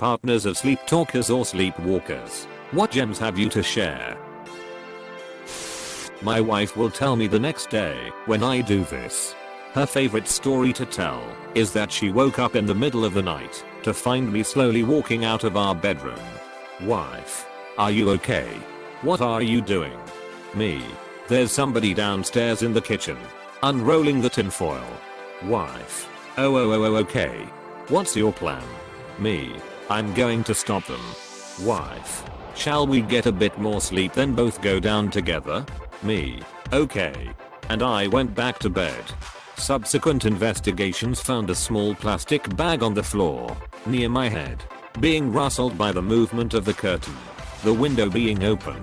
partners of sleep talkers or sleepwalkers? What gems have you to share? My wife will tell me the next day when I do this. Her favorite story to tell is that she woke up in the middle of the night to find me slowly walking out of our bedroom. Wife, are you okay? What are you doing? Me, there's somebody downstairs in the kitchen, unrolling the tinfoil. Wife, oh okay. What's your plan? Me, I'm going to stop them. Wife, shall we get a bit more sleep then both go down together? Me, okay. And I went back to bed. Subsequent investigations found a small plastic bag on the floor, near my head, being rustled by the movement of the curtain, the window being open.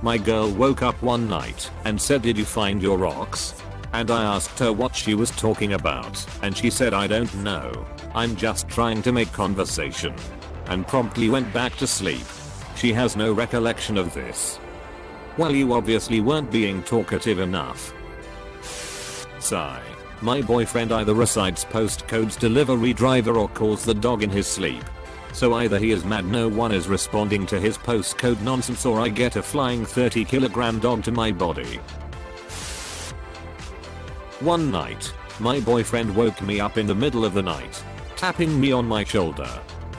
My girl woke up one night and said, "Did you find your rocks?" And I asked her what she was talking about, and she said, "I don't know. I'm just trying to make conversation," and promptly went back to sleep. She has no recollection of this. Well, you obviously weren't being talkative enough. Sigh. My boyfriend either recites postcodes delivery driver or calls the dog in his sleep. So either he is mad no one is responding to his postcode nonsense, or I get a flying 30-kilogram dog to my body. One night, my boyfriend woke me up in the middle of the night, tapping me on my shoulder.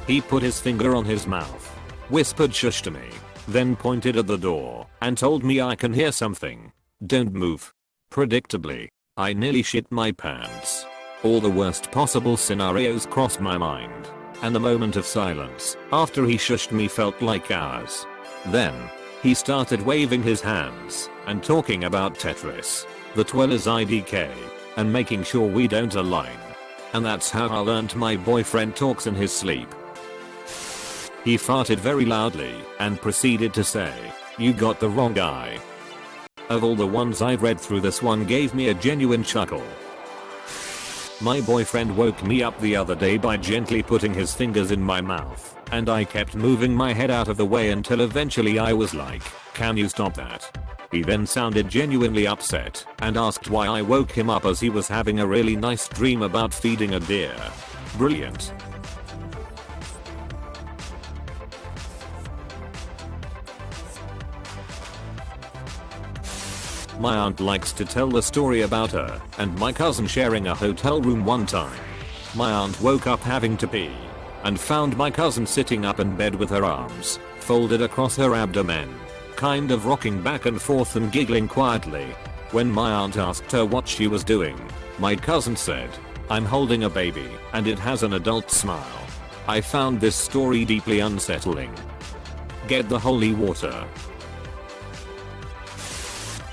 He put his finger on his mouth, whispered shush to me, then pointed at the door and told me I can hear something. Don't move. Predictably, I nearly shit my pants. All the worst possible scenarios crossed my mind, and the moment of silence after he shushed me felt like hours. Then, he started waving his hands and talking about Tetris, the Dweller's IDK, and making sure we don't align. And that's how I learned my boyfriend talks in his sleep. He farted very loudly and proceeded to say, "You got the wrong guy." Of all the ones I've read through, this one gave me a genuine chuckle. My boyfriend woke me up the other day by gently putting his fingers in my mouth, and I kept moving my head out of the way until eventually I was like, "Can you stop that?" He then sounded genuinely upset and asked why I woke him up, as he was having a really nice dream about feeding a deer. Brilliant. My aunt likes to tell the story about her and my cousin sharing a hotel room one time. My aunt woke up having to pee and found my cousin sitting up in bed with her arms folded across her abdomen, kind of rocking back and forth and giggling quietly. When my aunt asked her what she was doing, my cousin said, "I'm holding a baby and it has an adult smile." I found this story deeply unsettling. Get the holy water.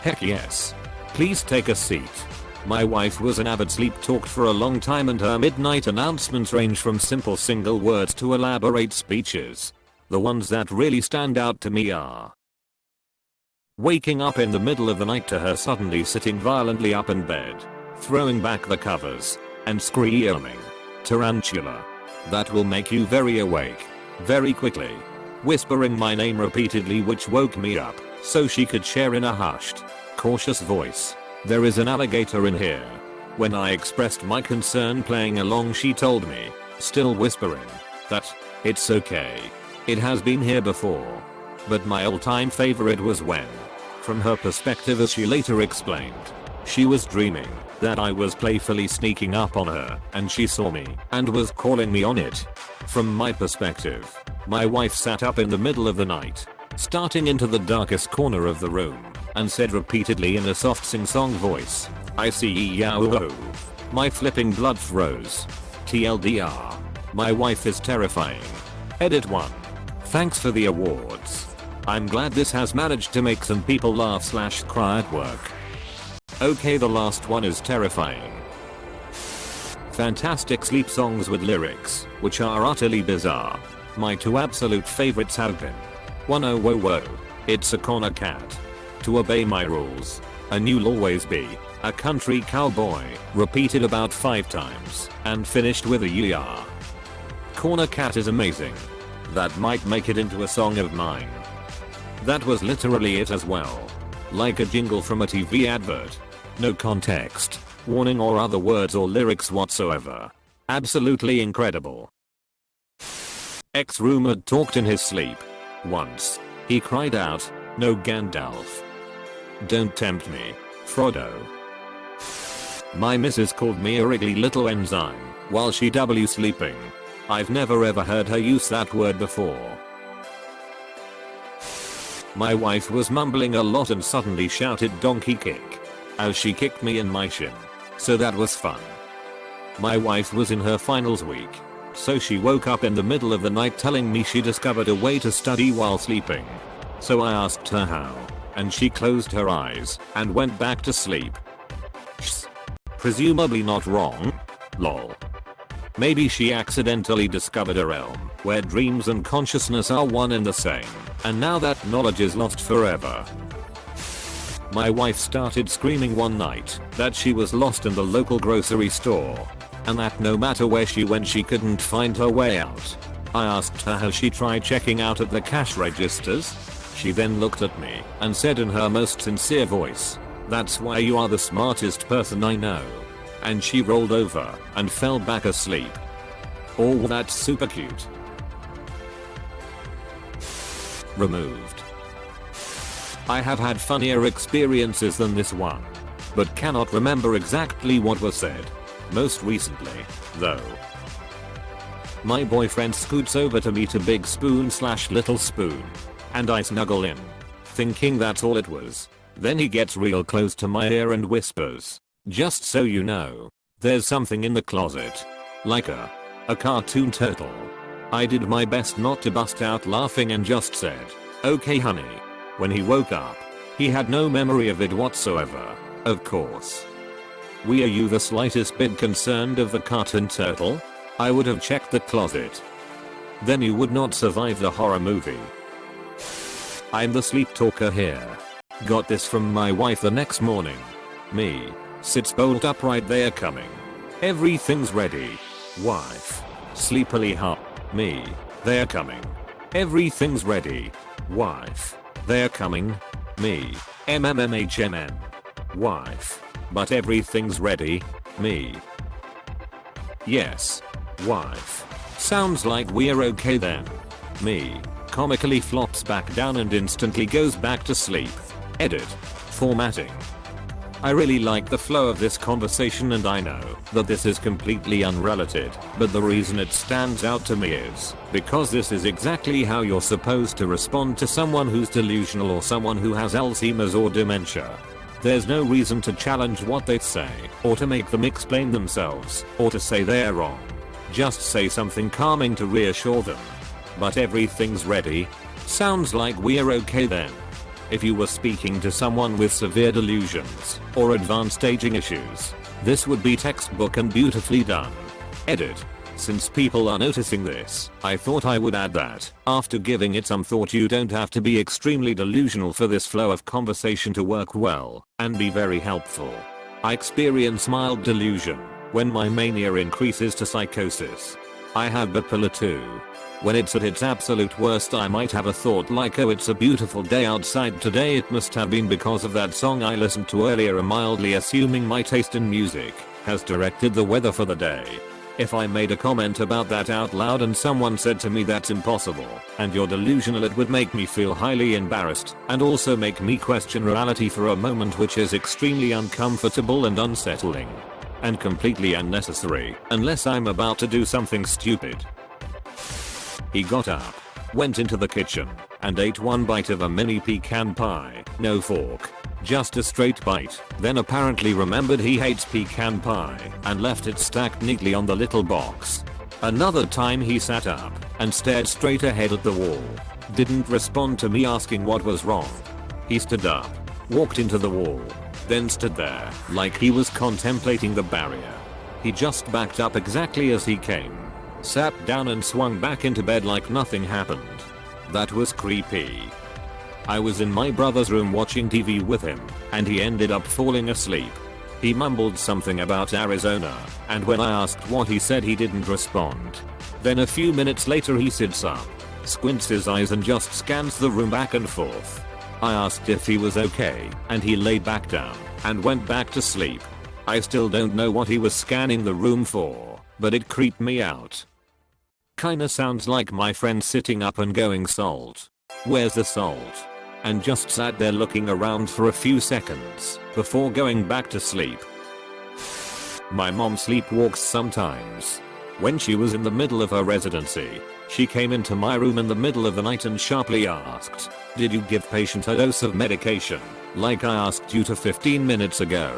Heck yes. Please take a seat. My wife was an avid sleep talker for a long time, and her midnight announcements range from simple single words to elaborate speeches. The ones that really stand out to me are waking up in the middle of the night to her suddenly sitting violently up in bed, throwing back the covers, and screaming, "Tarantula. That will make you very awake. Very quickly." Whispering my name repeatedly, which woke me up so she could share in a hushed, cautious voice, "There is an alligator in here." When I expressed my concern playing along, she told me, still whispering, that it's okay. It has been here before. But my all-time favorite was when, from her perspective as she later explained, she was dreaming that I was playfully sneaking up on her and she saw me and was calling me on it. From my perspective, my wife sat up in the middle of the night, starting into the darkest corner of the room, and said repeatedly in a soft sing-song voice, "I see yow." My flipping blood froze. TLDR. My wife is terrifying. Edit 1. Thanks for the awards. I'm glad this has managed to make some people laugh/cry at work. Okay, the last one is terrifying. Fantastic sleep songs with lyrics, which are utterly bizarre. My two absolute favorites have been 1000, It's a Corner Cat, To Obey My Rules, and You'll Always Be a Country Cowboy, repeated about 5 times, and finished with a "Yeah." Corner Cat is amazing. That might make it into a song of mine. That was literally it as well. Like a jingle from a TV advert. No context, warning or other words or lyrics whatsoever. Absolutely incredible. Ex-roommate talked in his sleep. Once, he cried out, "No Gandalf. Don't tempt me, Frodo." My missus called me a wriggly little enzyme while she W sleeping. I've never ever heard her use that word before. My wife was mumbling a lot and suddenly shouted donkey kick as she kicked me in my shin. So that was fun. My wife was in her finals week, so she woke up in the middle of the night telling me she discovered a way to study while sleeping. So I asked her how, and she closed her eyes and went back to sleep. Presumably not wrong. Lol. Maybe she accidentally discovered a realm where dreams and consciousness are one and the same, and now that knowledge is lost forever. My wife started screaming one night that she was lost in the local grocery store, and that no matter where she went she couldn't find her way out. I asked her how she tried checking out at the cash registers. She then looked at me and said in her most sincere voice, "That's why you are the smartest person I know." And she rolled over and fell back asleep. Oh, that's super cute. Removed. I have had funnier experiences than this one, but cannot remember exactly what was said. Most recently, though. My boyfriend scoots over to meet a big spoon/little spoon, and I snuggle in, thinking that's all it was. Then he gets real close to my ear and whispers, "Just so you know, there's something in the closet." Like a cartoon turtle. I did my best not to bust out laughing and just said, "Okay honey." When he woke up, he had no memory of it whatsoever, of course. Were you the slightest bit concerned of the cartoon turtle? I would have checked the closet. Then you would not survive the horror movie. I'm the sleep talker here. Got this from my wife the next morning. Me. Sits bolt upright, they're coming. Everything's ready. Wife. Sleepily hop. Me. They're coming. Everything's ready. Wife. They're coming. Me. MMMHMM. Wife. But everything's ready. Me. Yes. Wife. Sounds like we're okay then. Me. Comically flops back down and instantly goes back to sleep. Edit. Formatting. I really like the flow of this conversation, and I know that this is completely unrelated, but the reason it stands out to me is because this is exactly how you're supposed to respond to someone who's delusional or someone who has Alzheimer's or dementia. There's no reason to challenge what they say, or to make them explain themselves, or to say they're wrong. Just say something calming to reassure them. But everything's ready. Sounds like we're okay then. If you were speaking to someone with severe delusions or advanced aging issues, this would be textbook and beautifully done. Edit. Since people are noticing this, I thought I would add that, after giving it some thought, you don't have to be extremely delusional for this flow of conversation to work well and be very helpful. I experience mild delusion when my mania increases to psychosis. I have bipolar too. When it's at its absolute worst, I might have a thought like, "Oh, it's a beautiful day outside today. It must have been because of that song I listened to earlier," mildly assuming my taste in music has directed the weather for the day. If I made a comment about that out loud and someone said to me that's impossible and you're delusional, it would make me feel highly embarrassed and also make me question reality for a moment, which is extremely uncomfortable and unsettling. And completely unnecessary unless I'm about to do something stupid. He got up, went into the kitchen, and ate one bite of a mini pecan pie. No fork. Just a straight bite. Then apparently remembered he hates pecan pie and left it stacked neatly on the little box. Another time he sat up and stared straight ahead at the wall. Didn't respond to me asking what was wrong. He stood up, walked into the wall, then stood there like he was contemplating the barrier. He just backed up exactly as he came, sat down and swung back into bed like nothing happened. That was creepy. I was in my brother's room watching TV with him, and he ended up falling asleep. He mumbled something about Arizona, and when I asked what he said, he didn't respond. Then a few minutes later he sits up, squints his eyes and just scans the room back and forth. I asked if he was okay, and he laid back down and went back to sleep. I still don't know what he was scanning the room for, but it creeped me out. kinda sounds like my friend sitting up and going, "Salt. Where's the salt?" And just sat there looking around for a few seconds before going back to sleep. My mom sleepwalks sometimes. When she was in the middle of her residency, she came into my room in the middle of the night and sharply asked, "Did you give patient a dose of medication, like I asked you to 15 minutes ago?"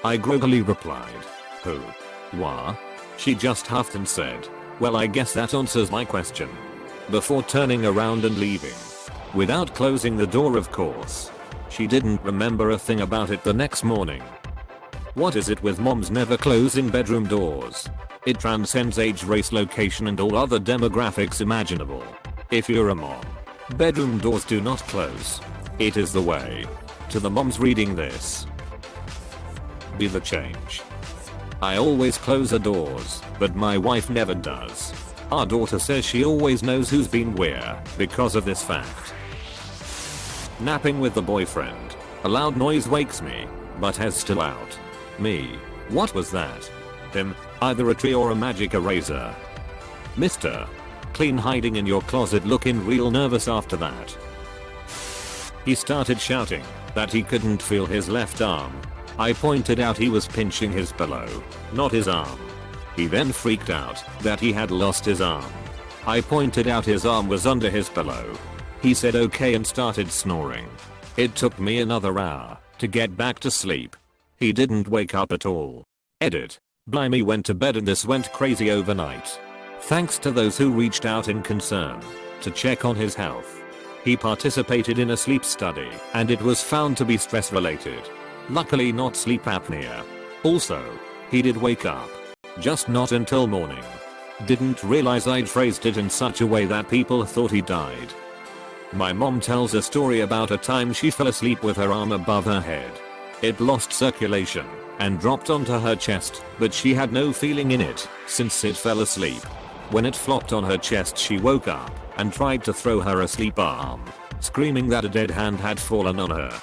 I groggily replied, "Who? What?" She just huffed and said, "Well, I guess that answers my question," before turning around and leaving. Without closing the door, of course. She didn't remember a thing about it the next morning. What is it with moms never closing bedroom doors? It transcends age, race, location and all other demographics imaginable. If you're a mom, bedroom doors do not close. It is the way. To the moms reading this, be the change. I always close the doors, but my wife never does. Our daughter says she always knows who's been where because of this fact. Napping with the boyfriend. A loud noise wakes me, but has still out. Me. What was that? Him. Either a tree or a magic eraser. Mister. Clean hiding in your closet, looking real nervous after that. He started shouting that he couldn't feel his left arm. I pointed out he was pinching his pillow, not his arm. He then freaked out that he had lost his arm. I pointed out his arm was under his pillow. He said okay and started snoring. It took me another hour to get back to sleep. He didn't wake up at all. Edit. Blimey went to bed and this went crazy overnight. Thanks to those who reached out in concern to check on his health. He participated in a sleep study and it was found to be stress related. Luckily not sleep apnea. Also, he did wake up. Just not until morning. Didn't realize I'd phrased it in such a way that people thought he died. My mom tells a story about a time she fell asleep with her arm above her head. It lost circulation and dropped onto her chest, but she had no feeling in it since it fell asleep. When it flopped on her chest, she woke up and tried to throw her asleep arm, screaming that a dead hand had fallen on her.